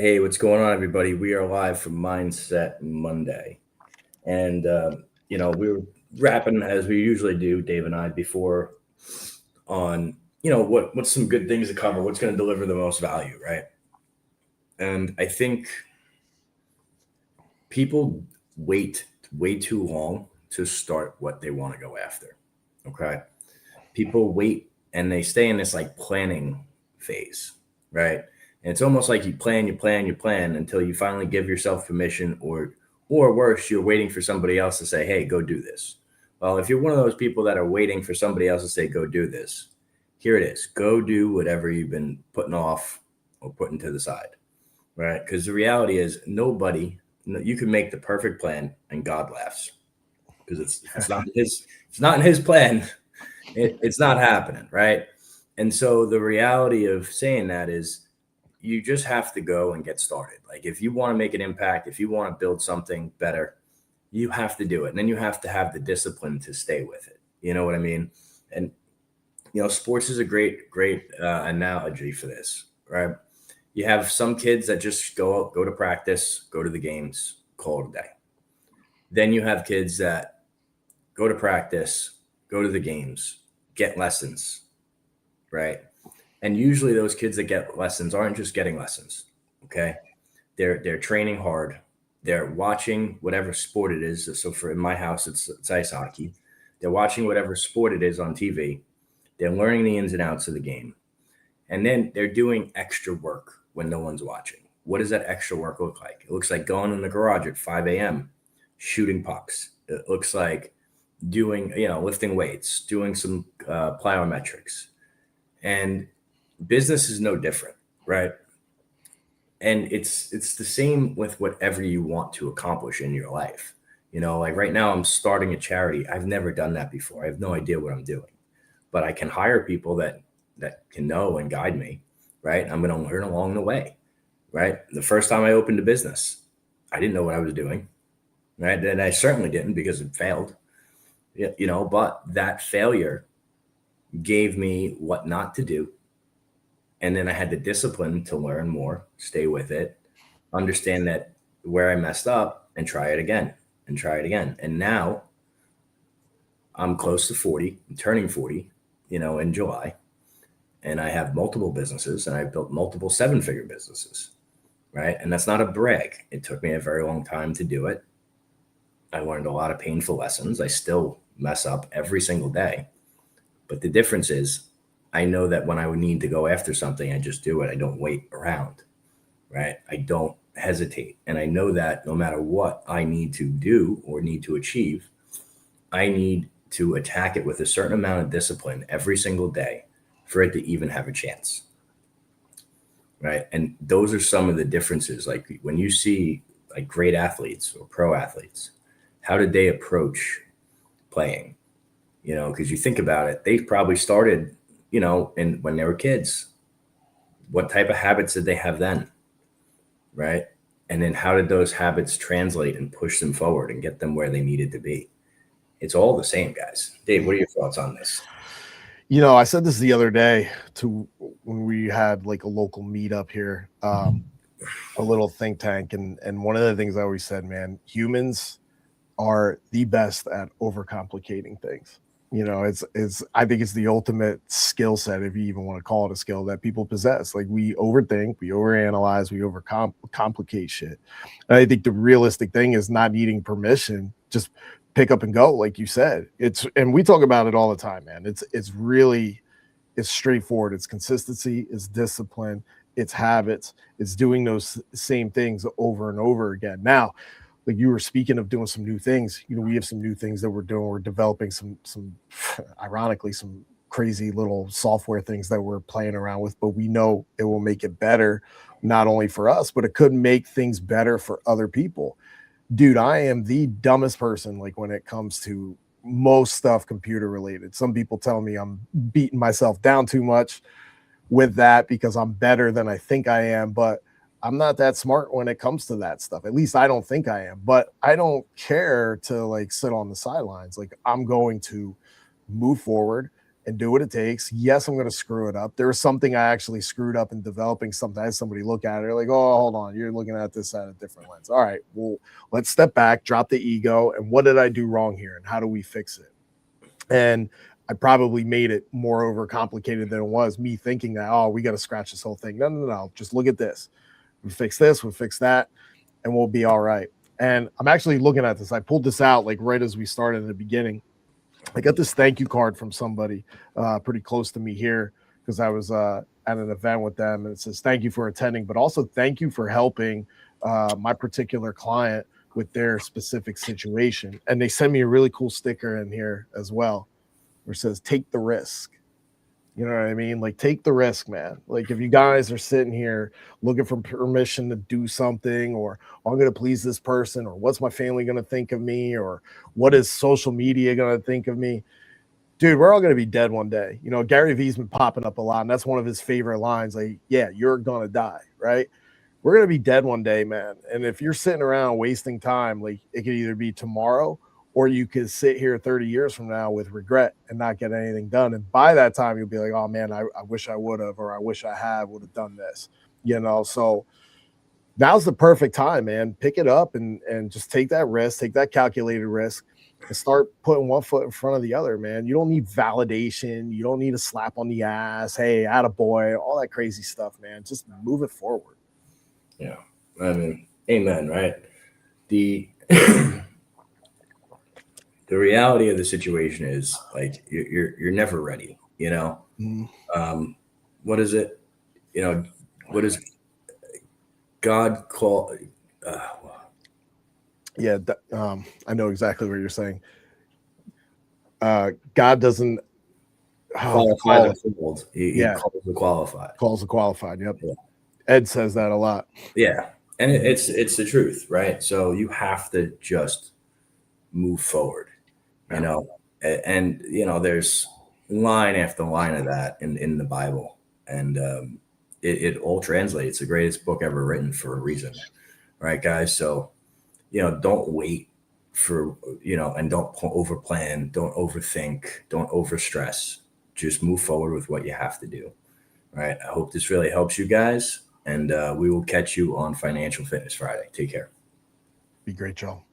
Hey, what's going on, everybody? We are live from Mindset Monday. And, we were rapping as we usually do, Dave and I, before on, what's some good things to cover, what's going to deliver the most value, right? And I think people wait way too long to start what they want to go after. Okay. People wait and they stay in this like planning phase, right? And it's almost like you plan until you finally give yourself permission, or worse, you're waiting for somebody else to say, "Hey, go do this." Well, if you're one of those people that are waiting for somebody else to say, "Go do this," here it is. Go do whatever you've been putting off or putting to the side, right? Because the reality is, you can make the perfect plan, and God laughs because it's not in His plan. It's not happening, right? And so the reality of saying that is you just have to go and get started. Like if you want to make an impact, if you want to build something better, you have to do it. And then you have to have the discipline to stay with it. You know what I mean? And sports is a great analogy for this, right? You have some kids that just go to practice, go to the games, call it a day. Then you have kids that go to practice, go to the games, get lessons, right? And usually those kids that get lessons aren't just getting lessons. Okay. They're training hard. They're watching whatever sport it is. So for in my house, it's ice hockey. They're watching whatever sport it is on TV. They're learning the ins and outs of the game. And then they're doing extra work when no one's watching. What does that extra work look like? It looks like going in the garage at 5 a.m., shooting pucks. It looks like doing, lifting weights, doing some plyometrics. And business is no different, right? And it's the same with whatever you want to accomplish in your life. Like right now I'm starting a charity. I've never done that before. I have no idea what I'm doing. But I can hire people that can know and guide me, right? I'm going to learn along the way, right? The first time I opened a business, I didn't know what I was doing, right? And I certainly didn't because it failed. But that failure gave me what not to do. And then I had the discipline to learn more, stay with it, understand that where I messed up and try it again and try it again. And now I'm close to 40, I'm turning 40, in July. And I have multiple businesses and I've built multiple seven-figure businesses, right? And that's not a brag. It took me a very long time to do it. I learned a lot of painful lessons. I still mess up every single day. But the difference is I know that when I would need to go after something, I just do it. I don't wait around, right? I don't hesitate. And I know that no matter what I need to do or need to achieve, I need to attack it with a certain amount of discipline every single day for it to even have a chance, right? And those are some of the differences. Like when you see like great athletes or pro athletes, how did they approach playing? Because you think about it, they probably started, and when they were kids. What type of habits did they have then? Right. And then how did those habits translate and push them forward and get them where they needed to be? It's all the same, guys. Dave, what are your thoughts on this? I said this the other day to when we had like a local meetup here, a little think tank, and one of the things I always said, man, humans are the best at overcomplicating things. It's I think it's the ultimate skill set, if you even want to call it a skill, that people possess. Like we overthink, we overanalyze, we overcomplicate shit. And I think the realistic thing is not needing permission, just pick up and go, like you said. And we talk about it all the time, man. It's straightforward. It's consistency, it's discipline, it's habits, it's doing those same things over and over again. Now, like you were speaking of doing some new things, we have some new things that we're doing. We're developing some ironically, some crazy little software things that we're playing around with, but we know it will make it better, not only for us, but it could make things better for other people. Dude, I am the dumbest person, like when it comes to most stuff computer related. Some people tell me I'm beating myself down too much with that because I'm better than I think I am, but I'm not that smart when it comes to that stuff. At least I don't think I am, but I don't care to like sit on the sidelines. Like I'm going to move forward, and do what it takes. Yes, I'm going to screw it up. There was something I actually screwed up in developing something. I had somebody look at it. They're like, oh, hold on. You're looking at this at a different lens. All right, well, let's step back, drop the ego. And what did I do wrong here? And how do we fix it? And I probably made it more overcomplicated than it was, me thinking that, oh, we got to scratch this whole thing. No. Just look at this. We fix this, we fix that, and we'll be all right. And I'm actually looking at this. I pulled this out like right as we started in the beginning. I got this thank you card from somebody pretty close to me here because I was at an event with them, and it says, thank you for attending, but also thank you for helping my particular client with their specific situation. And they sent me a really cool sticker in here as well, where it says, take the risk. You know what I mean? Like, take the risk, man. Like, if you guys are sitting here looking for permission to do something, or oh, I'm going to please this person, or what's my family going to think of me, or what is social media going to think of me? Dude, we're all going to be dead one day. You know, Gary Vee's been popping up a lot, and that's one of his favorite lines. Like, yeah, you're going to die, right? We're going to be dead one day, man. And if you're sitting around wasting time, like, it could either be tomorrow, or you could sit here 30 years from now with regret and not get anything done. And by that time, you'll be like, oh man, I wish I would have, or I wish I would have done this, you know? So now's the perfect time, man. Pick it up and just take that risk, take that calculated risk, and start putting one foot in front of the other, man. You don't need validation. You don't need a slap on the ass. Hey, attaboy, all that crazy stuff, man. Just move it forward. Yeah. I mean, amen, right? The the reality of the situation is, like, you're never ready, you know. What is it, you know, what does God call Yeah, I know exactly what you're saying. God doesn't qualify the called. He calls the qualified. Calls the qualified. Yep. Yeah. Ed says that a lot. Yeah, and it's the truth, right? So you have to just move forward, you know. And you know, there's line after line of that in the Bible, and it all translates. It's the greatest book ever written for a reason, right, guys? So, you know, don't wait for, you know, and don't over plan, don't overthink, don't overstress. Just move forward with what you have to do, right? I hope this really helps you guys, and we will catch you on Financial Fitness Friday. Take care. Be great, y'all.